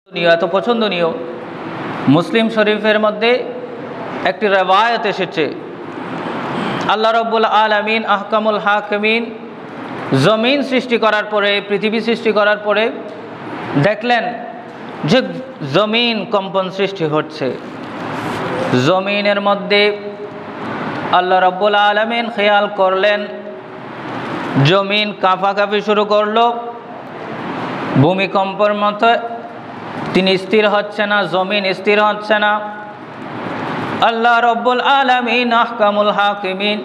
এত পছন্দনীয় মুসলিম শরীফের মধ্যে একটি রওয়ায়াত এসেছে, আল্লাহ রাব্বুল আলামিন আহকামুল হাকিমিন জমিন সৃষ্টি করার পরে, পৃথিবী সৃষ্টি করার পরে দেখলেন যে জমিন কম্পন সৃষ্টি হচ্ছে। জমিনের মধ্যে আল্লাহ রাব্বুল আলামিন খেয়াল করলেন জমিন কাঁপাকাঁপি শুরু করলো, ভূমিকম্পের মতো তিনি স্থির হচ্ছে না, জমিন স্থির হচ্ছে না। আল্লাহ রাব্বুল আলামিন আহকামুল হাকিমিন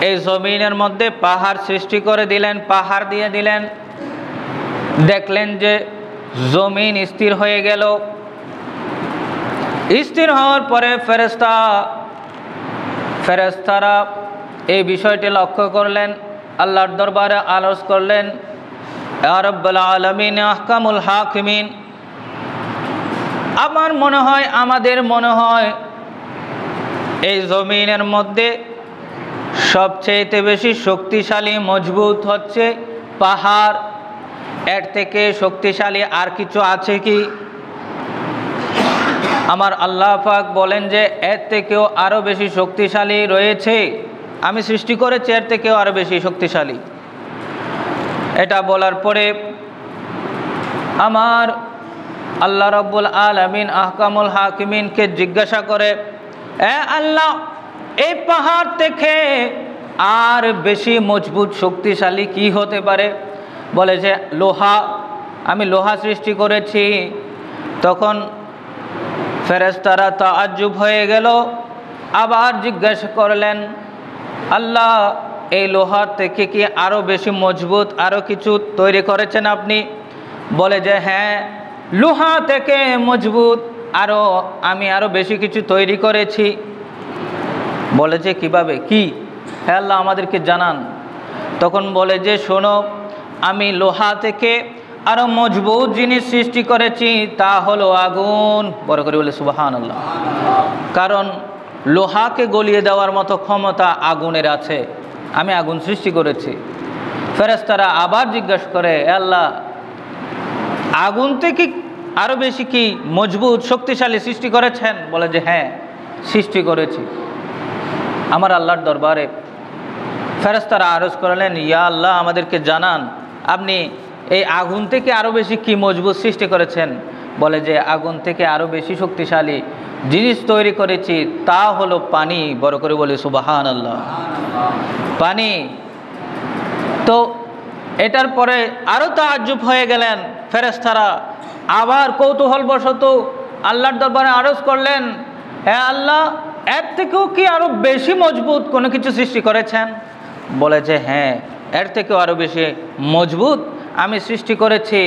এই জমিনের মধ্যে পাহাড় সৃষ্টি করে দিলেন, পাহাড় দিয়ে দিলেন। দেখলেন যে জমিন স্থির হয়ে গেল। স্থির হওয়ার পরে ফেরেশতারা এই বিষয়টি লক্ষ্য করলেন, আল্লাহর দরবারে আরজ করলেন, ইয়া রাব্বুল আলামিন আহকামুল হাকিমিন, আমার মনে হয়, আমাদের মনে হয় এই জমিনের মধ্যে সবচেয়ে বেশি শক্তিশালী মজবুত হচ্ছে পাহাড়। এর থেকে শক্তিশালী আর কিছু আছে কি? আমার আল্লাহ পাক বলেন যে এর থেকেও আরও বেশি শক্তিশালী রয়েছে, আমি সৃষ্টি করেছি এর থেকেও আরও বেশি শক্তিশালী। এটা বলার পরে আমার আল্লাহ রাব্বুল আলামিন আহকামুল হাকিমিনকে জিজ্ঞাসা করে, এ আল্লাহ, এই পাহাড় থেকে আর বেশি মজবুত শক্তিশালী কি হতে পারে? বলে যে লোহা, আমি লোহা সৃষ্টি করেছি। তখন ফেরেশতারা তাআজ্জুব হয়ে গেল, আবার জিজ্ঞাসা করলেন, আল্লাহ, এই লোহার থেকে কি আরও বেশি মজবুত আরও কিছু তৈরি করেছেন আপনি? বলে যে হ্যাঁ, লোহা থেকে মজবুত আমি আরও বেশি কিছু তৈরি করেছি। বলে যে কিভাবে, কি? হ্যাঁ আল্লাহ, আমাদেরকে জানান। তখন বলে যে শোনো, আমি লোহা থেকে আরও মজবুত জিনিস সৃষ্টি করেছি, তা হলো আগুন। বড় করে বলে সুবহানাল্লাহ। কারণ লোহাকে গলিয়ে দেওয়ার মতো ক্ষমতা আগুনের আছে, আমি আগুন সৃষ্টি করেছি। ফেরেশতারা আবার জিজ্ঞাসা করে, আল্লাহ, আগুন থেকে আরও বেশি কি মজবুত শক্তিশালী সৃষ্টি করেছেন? বলে যে হ্যাঁ, সৃষ্টি করেছি। আমার আল্লাহর দরবারে ফেরেশতারা আরজ করলেন, ইয়া আল্লাহ, আমাদেরকে জানান আপনি এই আগুন থেকে আরও বেশি কি মজবুত সৃষ্টি করেছেন? বলে যে আগুন থেকে আরও বেশি শক্তিশালী জিনিস তৈরি করেছি, তা হলো পানি। বড় করে বলি সুবহানাল্লাহ। পানি। তো এটার পরে আরও তাআজ্জুব হয়ে গেলেন ফেরেশতারা, আবার কৌতূহলবশত আল্লাহর দরবারে আরজ করলেন, হ্যাঁ আল্লাহ, এর থেকেও কি আরও বেশি মজবুত কোনো কিছু সৃষ্টি করেছেন? বলে যে হ্যাঁ, এর থেকেও আরও বেশি মজবুত আমি সৃষ্টি করেছি,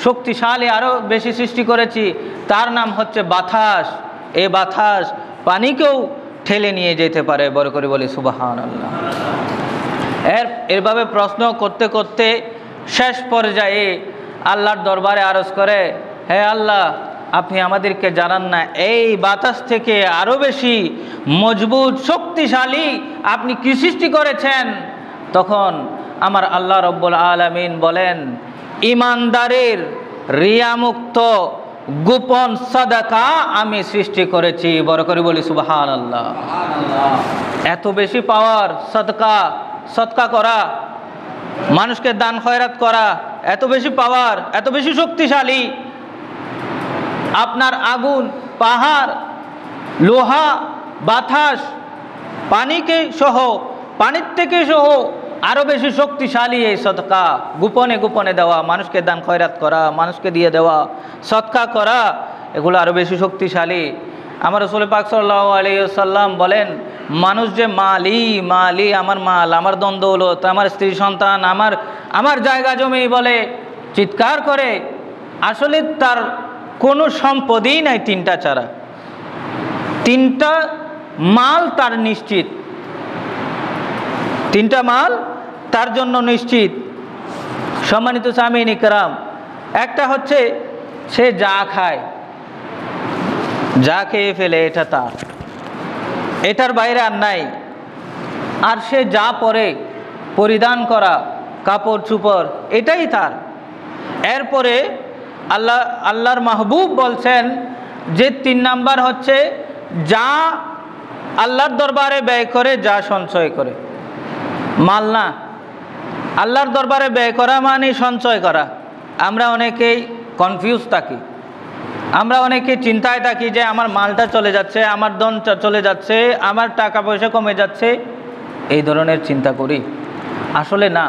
শক্তিশালী আরও বেশি সৃষ্টি করেছি, তার নাম হচ্ছে বাতাস। এই বাতাস পানিকেও ঠেলে নিয়ে যেতে পারে। বড় করে বলি সুবহানাল্লাহ। এরভাবে প্রশ্ন করতে করতে শেষ পর্যায়ে আল্লাহর দরবারে আরজ করে, হে আল্লাহ, আপনি আমাদেরকে জানান না এই বাতাস থেকে আরও বেশি মজবুত শক্তিশালী আপনি কি সৃষ্টি করেছেন? তখন আমার আল্লাহ রাব্বুল আলামিন বলেন, ইমানদারের রিয়ামুক্ত গোপন সাদাকা আমি সৃষ্টি করেছি। বড় করে বলি সুবহানাল্লাহ। এত বেশি পাওয়ার সদকা করা, মানুষকে দান খয়রাত করা, এত বেশি পাওয়ার, এত বেশি শক্তিশালী। আপনার আগুন, পাহাড়, লোহা, বাতাস, পানিকে সহ, পানির থেকে সহ আরও বেশি শক্তিশালী এই সদকা। গোপনে গোপনে দেওয়া, মানুষকে দান খয়রাত করা, মানুষকে দিয়ে দেওয়া, সদকা করা, এগুলো আরও বেশি শক্তিশালী। আমার রাসূল পাক সাল্লাল্লাহু আলাইহি ওয়াসাল্লাম বলেন, মানুষ যে মালি, আমার মাল, আমার ধন দৌলত, আমার স্ত্রী সন্তান, আমার জায়গা জমি বলে চিৎকার করে, আসলে তার কোনো সম্পদই নাই তিনটা ছাড়া। তিনটা মাল তার নিশ্চিত, তিনটা মাল তার জন্য নিশ্চিত। সম্মানিত সামিঈন ইকরাম, একটা হচ্ছে সে যা খায়, যা খেয়ে ফেলে, এটা তার, এটার বাইরে আর নাই। আর সে যা পরে, পরিধান করা কাপড় চোপড়, এটাই তার। এরপরে আল্লাহর মাহবুব বলছেন যে 3 নাম্বার হচ্ছে যা আল্লাহর দরবারে ব্যয় করে, যা সঞ্চয় করে। মাল না, আল্লাহর দরবারে ব্যয় করা মানে সঞ্চয় করা। আমরা অনেকেই কনফিউজ থাকি, আমরা অনেকেই চিন্তায় থাকি যে আমার মালটা চলে যাচ্ছে, আমার ধনটা চলে যাচ্ছে, আমার টাকা পয়সা কমে যাচ্ছে, এই ধরনের চিন্তা করি। আসলে না,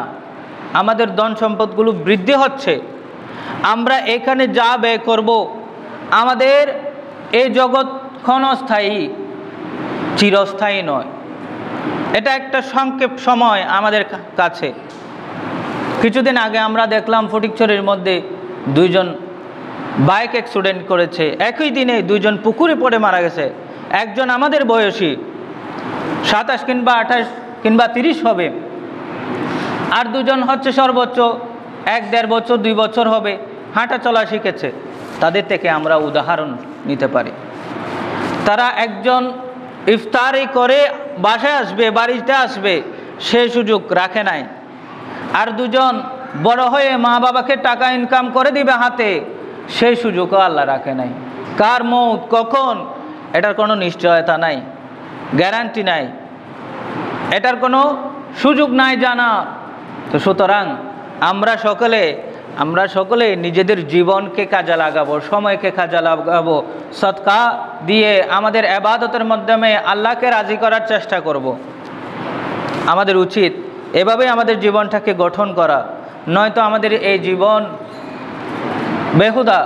আমাদের ধন সম্পদগুলো বৃদ্ধি হচ্ছে। আমরা এখানে যা ব্যয় করব, আমাদের এই জগৎ ক্ষণস্থায়ী, চিরস্থায়ী নয়। এটা একটা সংক্ষেপ সময় আমাদের কাছে। কিছুদিন আগে আমরা দেখলাম ফটিকছড়ির মধ্যে 2 জন বাইক অ্যাক্সিডেন্ট করেছে, একই দিনে 2 জন পুকুরে পড়ে মারা গেছে। একজন আমাদের বয়সী 27 কিংবা 28 কিংবা 30 হবে, আর 2 জন হচ্ছে সর্বোচ্চ 1-1.5 বছর 2 বছর হবে, হাঁটা চলা শিখেছে। তাদের থেকে আমরা উদাহরণ নিতে পারি। তারা একজন ইফতারি করে বাসায় আসবে, বাড়িতে আসবে, সে সুযোগ রাখে নাই। আর 2 জন বড় হয়ে মা বাবাকে টাকা ইনকাম করে দিবে হাতে, সেই সুযোগও আল্লাহ রাখে নাই। কার মৌত কখন, এটার কোনো নিশ্চয়তা নাই, গ্যারান্টি নাই, এটার কোনো সুযোগ নাই জানা। তো সুতরাং আমরা সকলে নিজেদের জীবনকে কাজে লাগাবো, সময়কে কাজে লাগাবো, সদকা দিয়ে আমাদের ইবাদতের মাধ্যমে আল্লাহকে রাজি করার চেষ্টা করব। আমাদের উচিত এভাবে আমাদের জীবনটাকে গঠন করা, নয়তো আমাদের এই জীবন বেহুদা।